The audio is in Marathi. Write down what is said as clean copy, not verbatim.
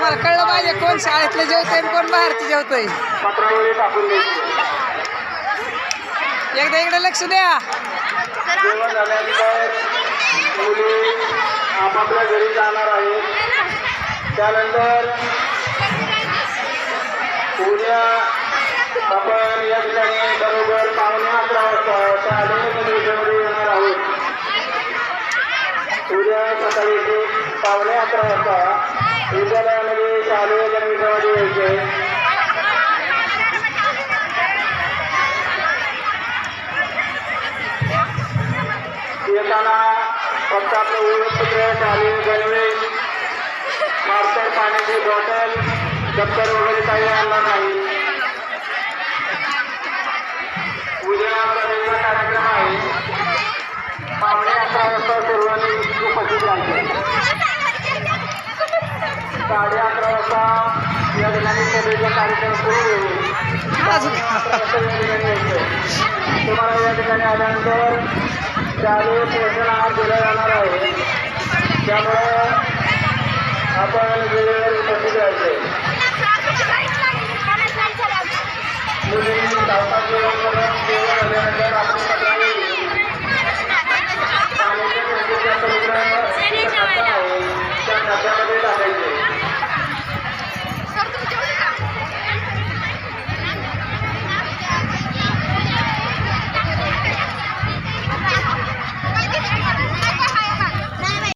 तुम्हाला कळलं पाहिजे कोण शाळेतलं जेवतंय आणि कोण बाहेरचं जेवतंय. पत्रावळी टाकून द्यायची. एकदा इकडे लक्ष द्या. जेवण झाल्यानंतर मुली आपापल्या घरी जाणार आहेत. त्यानंतर उद्या आपण या ठिकाणी बरोबर 11:15 वाजता शालेय गणवेशामध्ये येणार आहोत. उद्या सकाळी 11:15 वाजता विद्यालयामध्ये शालेय गणवेशामध्ये यायचे. येताना फक्त आपलं ओळखपत्र, शालेय गणवेश, मास्टर पाण्याची बॉटल, दप्तर वगैरे काही आणणार नाही. उद्या वेगळा कार्यक्रम आहे. 11:15 वाजता सर्वांनी उपस्थित राहायचे. 11:30 वाजता या ठिकाणी सभेचा कार्यक्रम सुरू होईल. 11:15 वाजता या ठिकाणी यायचं. तुम्हाला या ठिकाणी आल्यानंतर शालेय पोषण आहार दिला जाणार आहे. त्यामुळे आपण वेळेवर उपस्थित राहायचे.